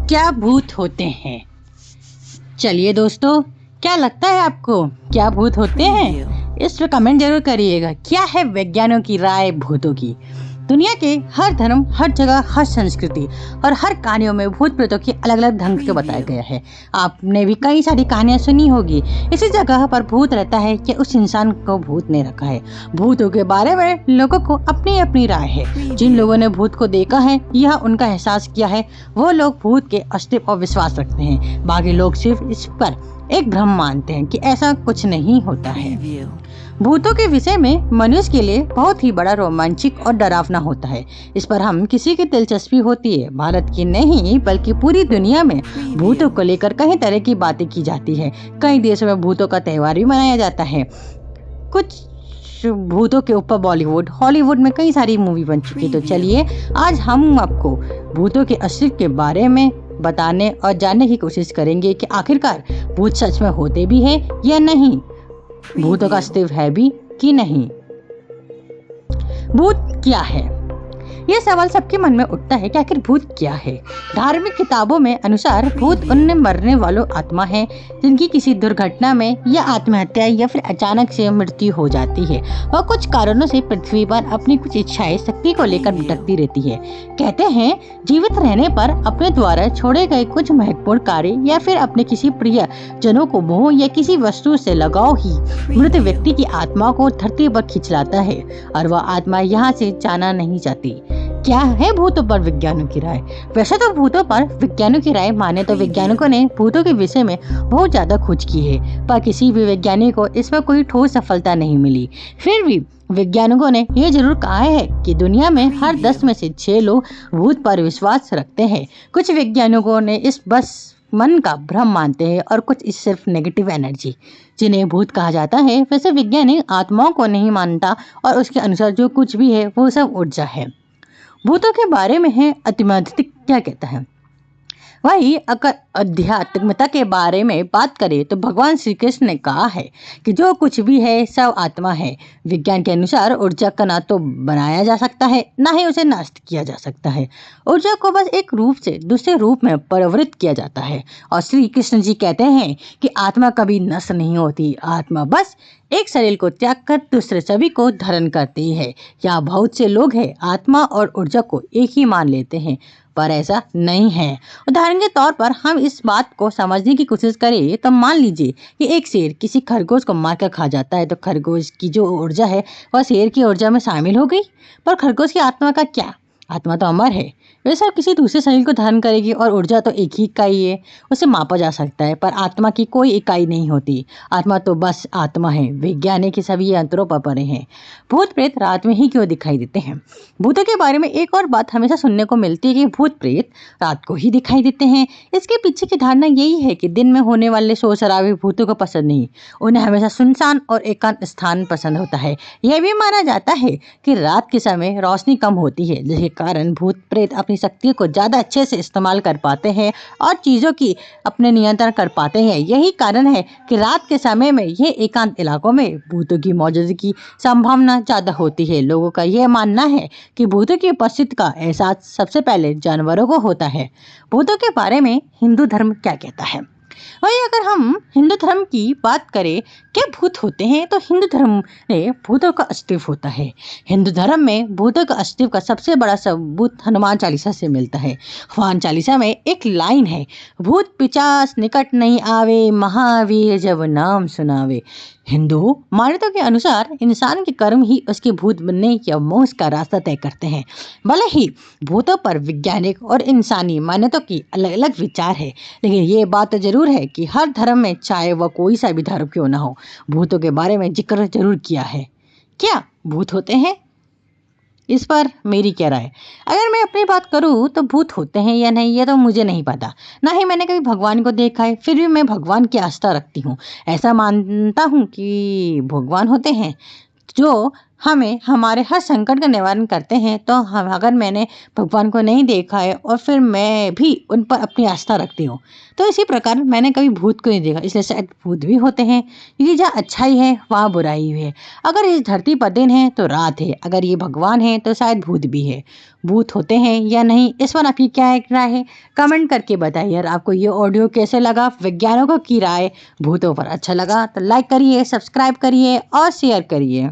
क्या भूत होते हैं? चलिए दोस्तों, क्या लगता है आपको, क्या भूत होते हैं? इस पर कमेंट जरूर करिएगा। क्या है वैज्ञानिकों की राय भूतों की? दुनिया के हर धर्म, हर जगह, हर संस्कृति और हर कहानियों में भूत प्रेतों की अलग अलग ढंग से बताया गया है। आपने भी कई सारी कहानियां सुनी होगी। इसी जगह पर भूत रहता है कि उस इंसान को भूत ने रखा है। भूतों के बारे में लोगों को अपनी अपनी राय है। जिन लोगों ने भूत को देखा है या उनका एहसास किया है, वो लोग भूत के अस्तित्व पर विश्वास रखते हैं। बाकी लोग सिर्फ इस पर एक भ्रम मानते हैं कि ऐसा कुछ नहीं होता है। भूतों के विषय में मनुष्य के लिए बहुत ही बड़ा रोमांचक और डरावना होता है। इस पर हम किसी की दिलचस्पी होती है। भारत की नहीं बल्कि पूरी दुनिया में भूतों को लेकर कई तरह की बातें की जाती है। कई देशों में भूतों का त्योहार भी मनाया जाता है। कुछ भूतों के ऊपर बॉलीवुड, हॉलीवुड में कई सारी मूवी बन चुकी है। तो चलिए आज हम आपको भूतों के अस्तित्व के बारे में बताने और जानने की कोशिश करेंगे कि आखिरकार भूत सच में होते भी हैं या नहीं, भूतों का अस्तित्व है भी कि नहीं। भूत क्या है? यह सवाल सबके मन में उठता है कि आखिर भूत क्या है। धार्मिक किताबों में अनुसार भूत उन मरने वालों आत्मा है जिनकी किसी दुर्घटना में या आत्महत्या या फिर अचानक से मृत्यु हो जाती है और कुछ कारणों से पृथ्वी पर अपनी कुछ इच्छाएं शक्ति को लेकर भटकती रहती है। कहते हैं जीवित रहने पर अपने द्वारा छोड़े गए कुछ महत्वपूर्ण कार्य या फिर अपने किसी प्रिय जनों को मोह या किसी वस्तु से लगाव ही मृत व्यक्ति की आत्मा को धरती पर खींच लाता है और वह आत्मा यहाँ से जाना नहीं चाहती। क्या है भूतों पर विज्ञानियों की राय? वैसे तो भूतों पर विज्ञानियों की राय माने तो वैज्ञानिकों ने भूतों के विषय में बहुत ज्यादा खोज की है, पर किसी भी वैज्ञानिक को इसमें कोई ठोस सफलता नहीं मिली। फिर भी वैज्ञानिकों ने यह जरूर कहा है कि दुनिया में हर 10 में से 6 लोग भूत पर विश्वास रखते हैं। कुछ वैज्ञानिकों ने इस बस मन का भ्रम मानते हैं और कुछ इस सिर्फ नेगेटिव एनर्जी जिन्हें भूत कहा जाता है। वैसे वैज्ञानिक आत्माओं को नहीं मानता और उसके अनुसार जो कुछ भी है वो सब ऊर्जा है। भूतों के बारे में है आध्यात्मिक क्या कहता है। वही अगर आध्यात्मिकता के बारे में बात करें तो भगवान श्री कृष्ण ने कहा है कि जो कुछ भी है सब आत्मा है। विज्ञान के अनुसार ऊर्जा का ना तो बनाया जा सकता है ना ही उसे नष्ट किया जा सकता है। ऊर्जा को बस एक रूप से दूसरे रूप में परिवर्तित किया जाता है और श्री कृष्ण जी कहते हैं कि आत्मा कभी नष्ट नहीं होती। आत्मा बस एक शरीर को त्याग कर दूसरे सभी को धारण करती है। यहाँ बहुत से लोग हैं आत्मा और ऊर्जा को एक ही मान लेते हैं, पर ऐसा नहीं है। उदाहरण के तौर पर हम इस बात को समझने की कोशिश करें तो मान लीजिए कि एक शेर किसी खरगोश को मारकर खा जाता है तो खरगोश की जो ऊर्जा है वह शेर की ऊर्जा में शामिल हो गई, पर खरगोश की आत्मा का क्या? आत्मा तो अमर है, वैसे किसी दूसरे शरीर को धारण करेगी और ऊर्जा तो एक ही इकाई है, उसे मापा जा सकता है, पर आत्मा की कोई इकाई नहीं होती। आत्मा तो बस आत्मा है। विज्ञान के सभी यंत्रों पर पड़े हैं। भूत प्रेत रात में ही क्यों दिखाई देते हैं? भूतों के बारे में एक और बात हमेशा सुनने को मिलती है कि भूत प्रेत रात को ही दिखाई देते हैं। इसके पीछे की धारणा यही है कि दिन में होने वाले शोर शराबे भूतों को पसंद नहीं। उन्हें हमेशा सुनसान और एकांत स्थान पसंद होता है। यह भी माना जाता है कि रात के समय रोशनी कम होती है, जिसके कारण भूत प्रेत अपनी शक्तियों को ज्यादा अच्छे से इस्तेमाल कर पाते हैं और चीजों की अपने नियंत्रण कर पाते हैं। यही कारण है कि रात के समय में ये एकांत इलाकों में भूतों की मौजूदगी की संभावना ज्यादा होती है। लोगों का यह मानना है कि भूतों की उपस्थिति का एहसास सबसे पहले जानवरों को होता है। भूतों के बारे में हिंदू धर्म क्या कहता है? वही अगर हम हिंदू धर्म की बात करें क्या भूत होते हैं तो हिंदू धर्म में भूतों का अस्तित्व होता है। हिंदू धर्म में भूतों का अस्तित्व का सबसे बड़ा सबूत हनुमान चालीसा से मिलता है। हनुमान चालीसा में एक लाइन है, भूत पिशाच निकट नहीं आवे, महावीर जब नाम सुनावे। हिंदू मान्यता के अनुसार इंसान के कर्म ही उसके भूत बनने या मोक्ष का रास्ता तय करते हैं। भले ही भूतों पर वैज्ञानिक और इंसानी मान्यताओं की अलग अलग विचार है, लेकिन ये बात जरूर है कि हर धर्म में चाहे वह कोई सा भी धर्म क्यों ना हो, भूतों के बारे में जिक्र जरूर किया है। क्या भूत होते हैं? इस पर मेरी क्या राय? अगर मैं अपनी बात करूं तो भूत होते हैं या नहीं ये तो मुझे नहीं पता, ना ही मैंने कभी भगवान को देखा है। फिर भी मैं भगवान की आस्था रखती हूँ। ऐसा मानता हूँ कि भगवान होते हैं जो हमें हमारे हर संकट का निवारण करते हैं। तो हम अगर मैंने भगवान को नहीं देखा है और फिर मैं भी उन पर अपनी आस्था रखती हूँ, तो इसी प्रकार मैंने कभी भूत को नहीं देखा, इसलिए शायद भूत भी होते हैं। ये जहाँ अच्छाई है वहाँ बुराई भी है। अगर इस धरती पर दिन है तो रात है, अगर ये भगवान है तो शायद भूत भी है। भूत होते हैं या नहीं, इस पर आपकी क्या राय है, कमेंट करके बताइए। और आपको ये ऑडियो कैसे लगा, वैज्ञानिकों की राय भूतों पर अच्छा लगा तो लाइक करिए, सब्सक्राइब करिए और शेयर करिए।